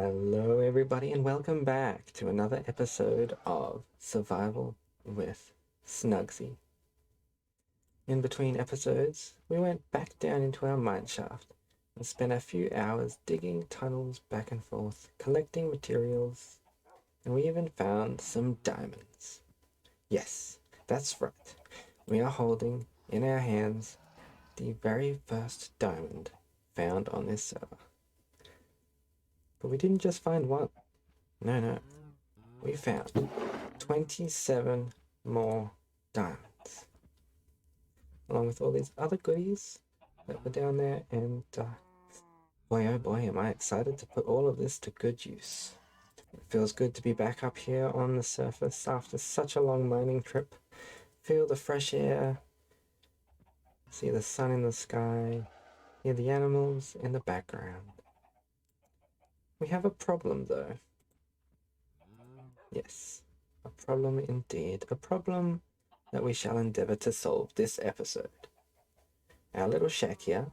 Hello, everybody, and welcome back to another episode of Survival with Snuggsy. In between episodes, we went back down into our mine shaft and spent a few hours digging tunnels back and forth, collecting materials, and we even found some diamonds. Yes, that's right. We are holding in our hands the very first diamond found on this server. But we didn't just find one. No. We found 27 more diamonds, along with all these other goodies that were down there, and boy oh boy am I excited to put all of this to good use. It feels good to be back up here on the surface after such a long mining trip. Feel the fresh air, see the sun in the sky, hear the animals in the background. We have a problem though. Yes, a problem indeed. A problem that we shall endeavor to solve this episode. Our little shack here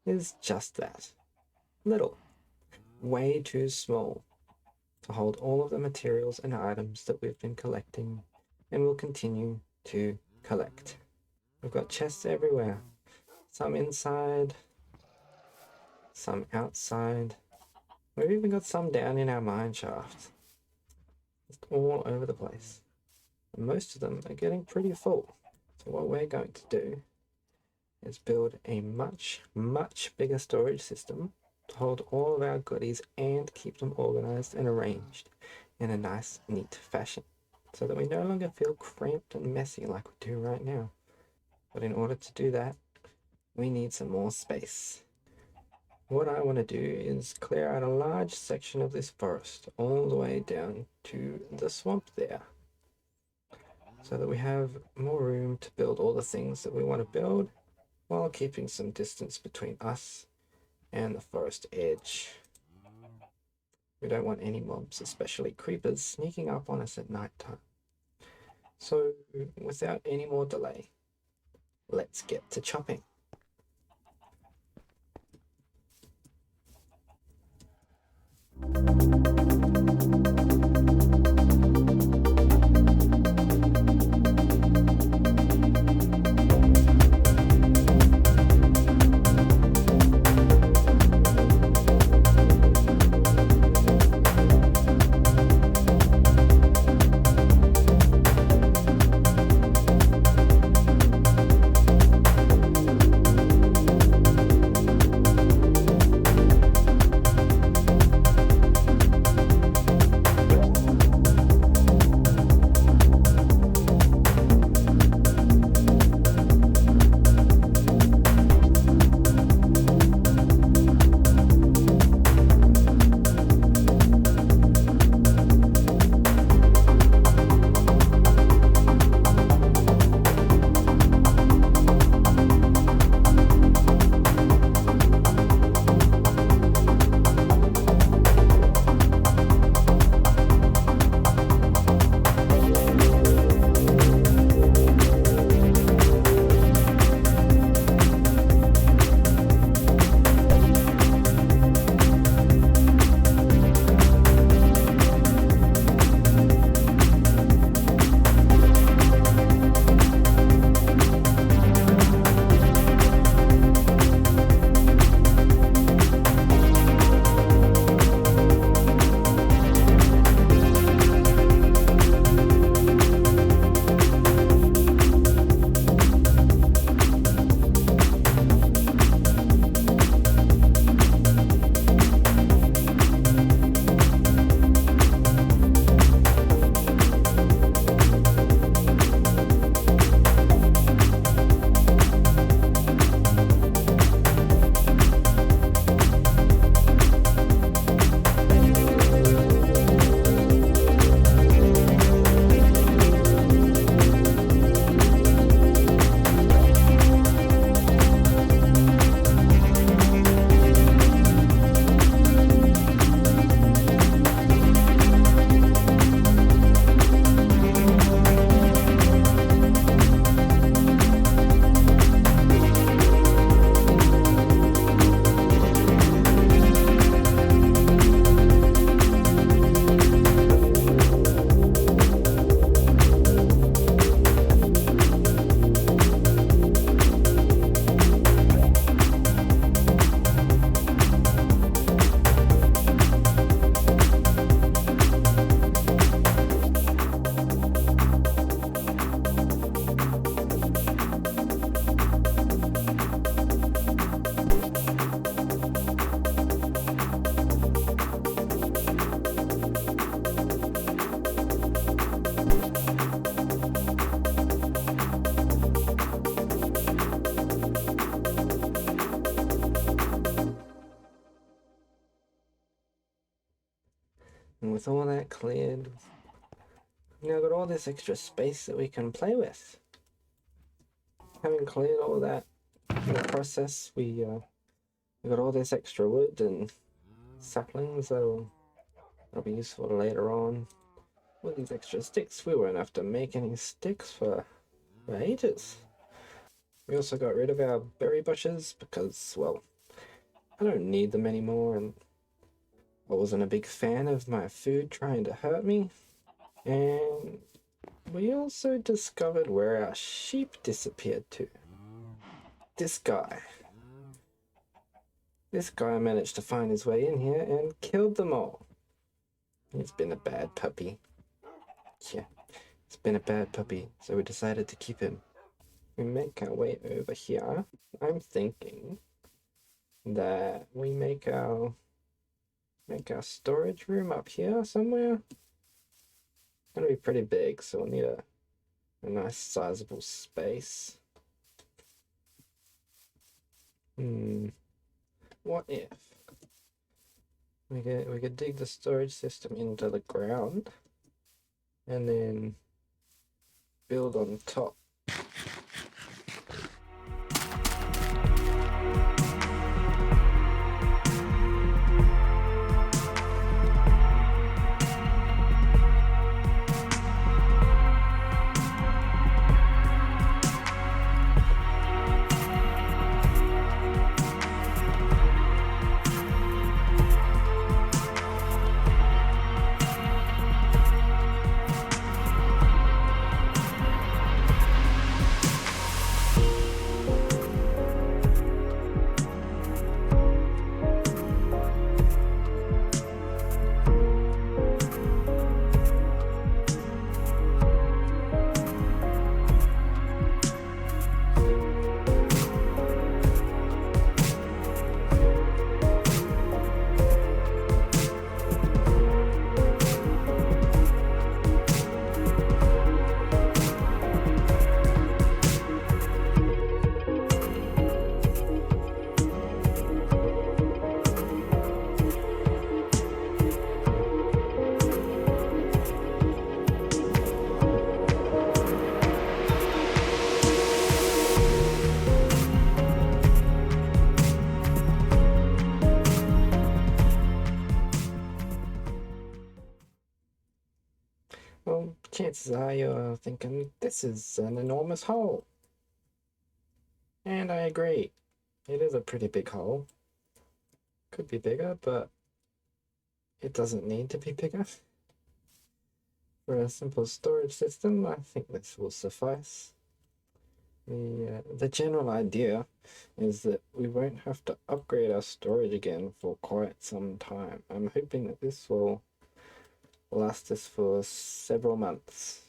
is just that. Little. Way too small to hold all of the materials and items that we've been collecting and will continue to collect. We've got chests everywhere. Some inside, some outside. We've even got some down in our mine shaft. Just all over the place. And most of them are getting pretty full. So what we're going to do is build a much bigger storage system to hold all of our goodies and keep them organized and arranged in a nice, neat fashion, so that we no longer feel cramped and messy like we do right now. But in order to do that, we need some more space. What I want to do is clear out a large section of this forest all the way down to the swamp there, so that we have more room to build all the things that we want to build while keeping some distance between us and the forest edge. We don't want any mobs, especially creepers, sneaking up on us at night time. So without any more delay, let's get to chopping. And with all that cleared, we've now got all this extra space that we can play with. Having cleared all that in the process, we got all this extra wood and saplings that'll be useful later on. With these extra sticks, we won't have to make any sticks for ages. We also got rid of our berry bushes because, well, I don't need them anymore, and I wasn't a big fan of my food trying to hurt me. And we also discovered where our sheep disappeared to. This guy managed to find his way in here and killed them all. He's been a bad puppy. Yeah, he's been a bad puppy, so we decided to keep him. We make our way over here. I'm thinking that we make our storage room up here somewhere. It's gonna be pretty big, so we'll need a nice sizable space. What if we could dig the storage system into the ground and then build on top? Well, chances are you're thinking this is an enormous hole. And I agree. It is a pretty big hole. Could be bigger, but it doesn't need to be bigger. For a simple storage system, I think this will suffice. The general idea is that we won't have to upgrade our storage again for quite some time. I'm hoping that this will last us for several months.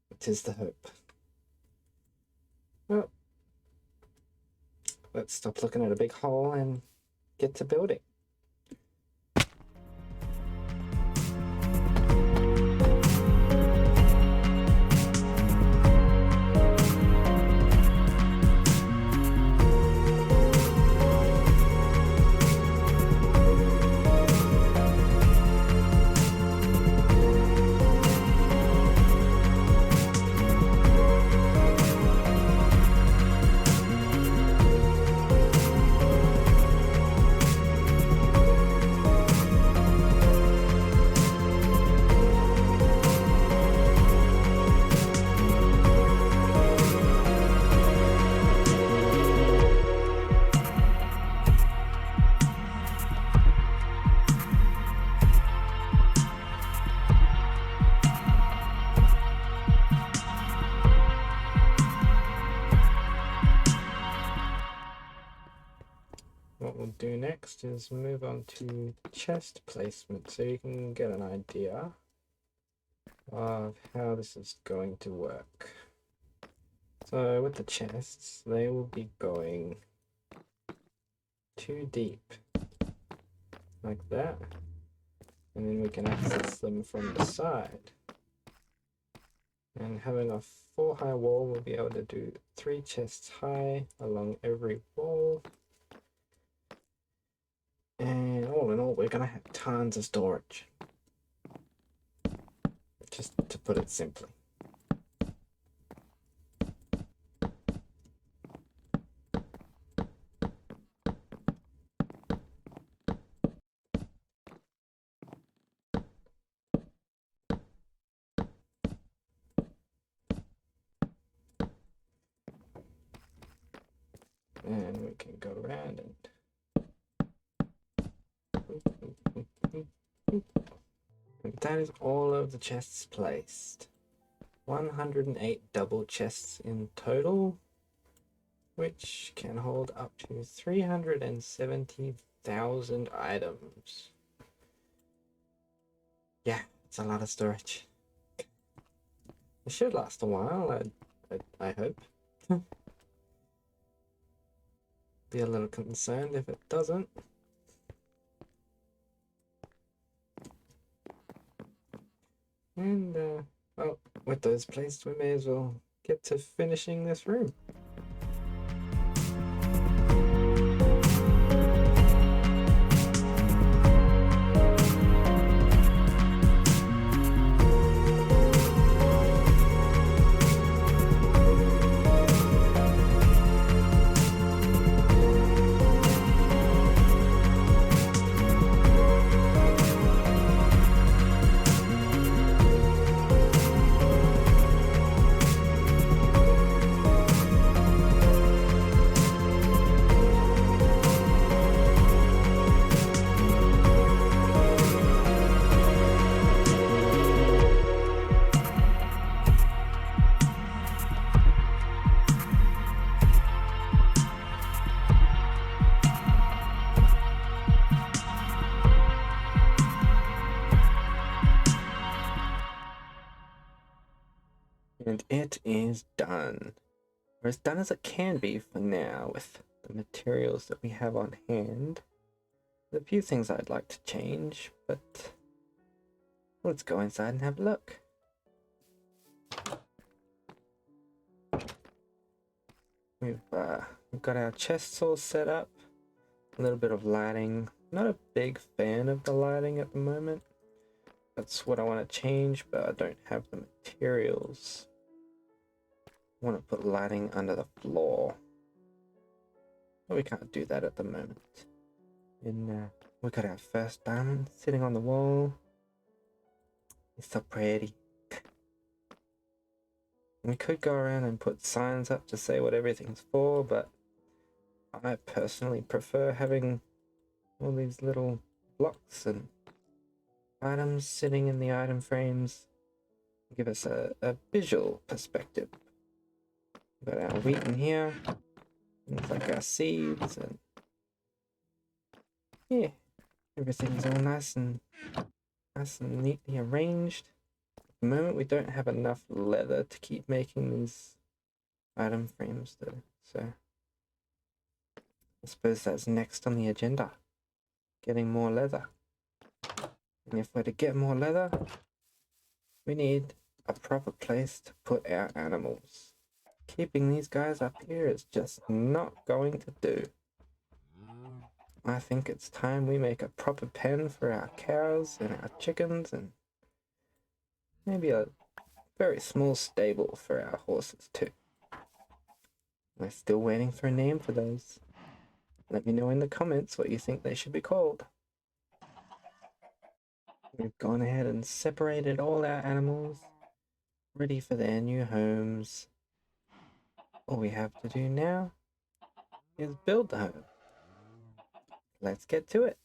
It is the hope. Well, let's stop looking at a big hole and get to building. What we'll do next is move on to chest placement so you can get an idea of how this is going to work. So with the chests, they will be going 2 deep, like that, and then we can access them from the side. And having a 4 high wall, we'll be able to do 3 chests high along every wall. And all in all, we're gonna have tons of storage. Just to put it simply. And we can go around and that is all of the chests placed. 108 double chests in total, which can hold up to 370,000 items. Yeah, it's a lot of storage. It should last a while, I hope. Be a little concerned if it doesn't. And, well, with those placed, we may as well get to finishing this room. And it is done. Or as done as it can be for now with the materials that we have on hand. There's a few things I'd like to change, but let's go inside and have a look. We've got our chests all set up. A little bit of lighting. Not a big fan of the lighting at the moment. That's what I want to change, but I don't have the materials. I want to put lighting under the floor. But we can't do that at the moment. And we got our first diamond sitting on the wall. It's so pretty. We could go around and put signs up to say what everything's for, but I personally prefer having all these little blocks and items sitting in the item frames. Give us a visual perspective. We've got our wheat in here. Looks like our seeds, and yeah, everything's all nice and neatly arranged. At the moment, we don't have enough leather to keep making these item frames, though. So I suppose that's next on the agenda: getting more leather. And if we're to get more leather, we need a proper place to put our animals. Keeping these guys up here is just not going to do. I think it's time we make a proper pen for our cows and our chickens, and maybe a very small stable for our horses too. We're still waiting for a name for those. Let me know in the comments what you think they should be called. We've gone ahead and separated all our animals, ready for their new homes. All we have to do now is build the home. Let's get to it.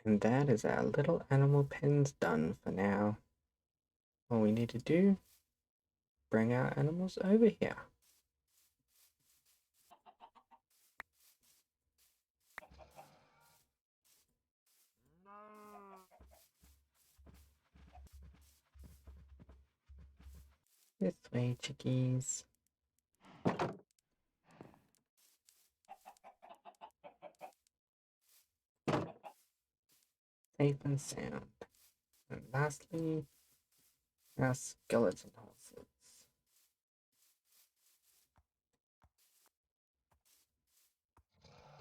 And that is our little animal pens done for now. All we need to do, bring our animals over here. This way, chickies. Safe and sound. And lastly, our skeleton horses.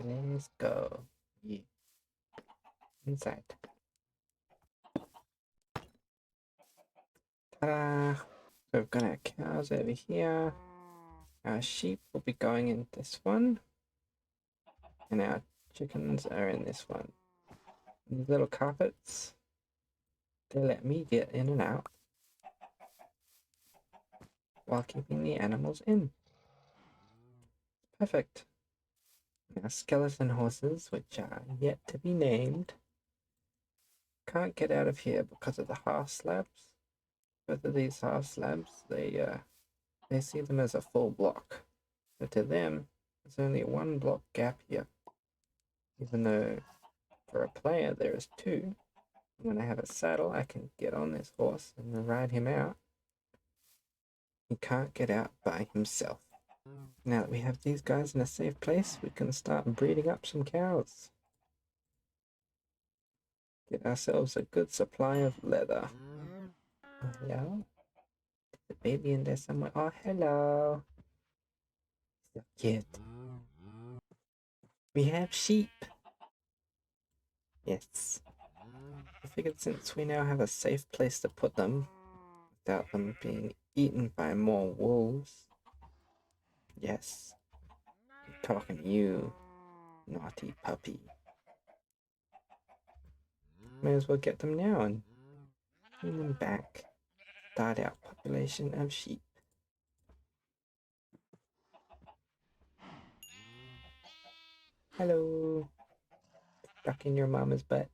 Let's go. Yeah. Inside. Ta-da! So we've got our cows over here. Our sheep will be going in this one. And our chickens are in this one. These little carpets, they let me get in and out while keeping the animals in. Perfect. Our skeleton horses, which are yet to be named, can't get out of here because of the half slabs. Both of these half slabs, they see them as a full block. But to them, there's only one block gap here. Even though for a player there is two. When I have a saddle, I can get on this horse and ride him out. He can't get out by himself. Now that we have these guys in a safe place, we can start breeding up some cows. Get ourselves a good supply of leather. Hello? The baby in there somewhere. Oh, hello. So cute. We have sheep. Yes. I figured since we now have a safe place to put them, without them being eaten by more wolves. Yes. I'm talking to you, naughty puppy. May as well get them now and bring them back. Start our population of sheep. Hello. Stuck in your mama's butt.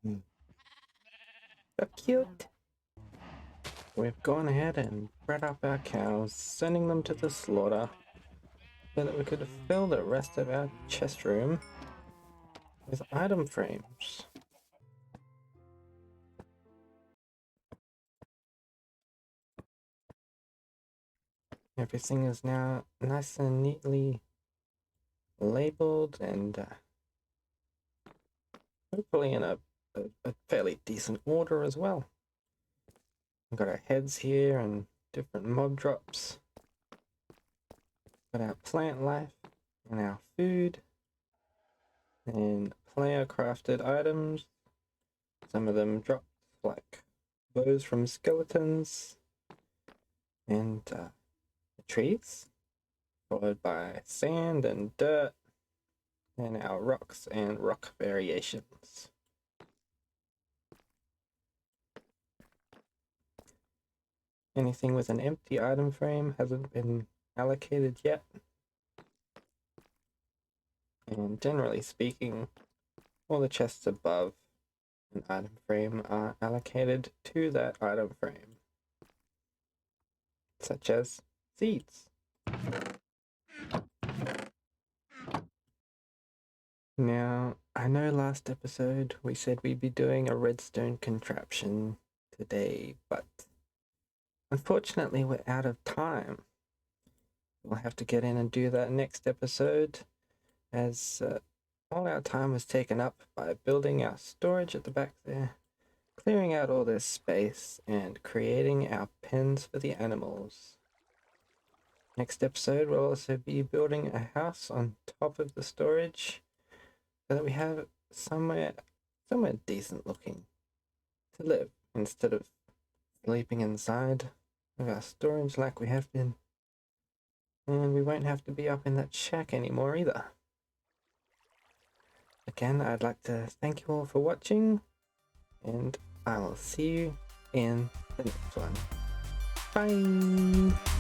So cute. We've gone ahead and bred up our cows, sending them to the slaughter so that we could fill the rest of our chest room with item frames. Everything is now nice and neatly labeled and hopefully in a fairly decent order as well. We've got our heads here and different mob drops. Got our plant life and our food and player crafted items. Some of them drop like bows from skeletons and trees, followed by sand and dirt and our rocks and rock variations. Anything with an empty item frame hasn't been allocated yet. And generally speaking, all the chests above an item frame are allocated to that item frame, such as seeds. Now, I know last episode we said we'd be doing a redstone contraption today, but unfortunately we're out of time. We'll have to get in and do that next episode, as all our time was taken up by building our storage at the back there, clearing out all this space, and creating our pens for the animals. Next episode we'll also be building a house on top of the storage so that we have somewhere decent looking to live instead of sleeping inside of our storage like we have been. And we won't have to be up in that shack anymore either. Again, I'd like to thank you all for watching, and I will see you in the next one. Bye!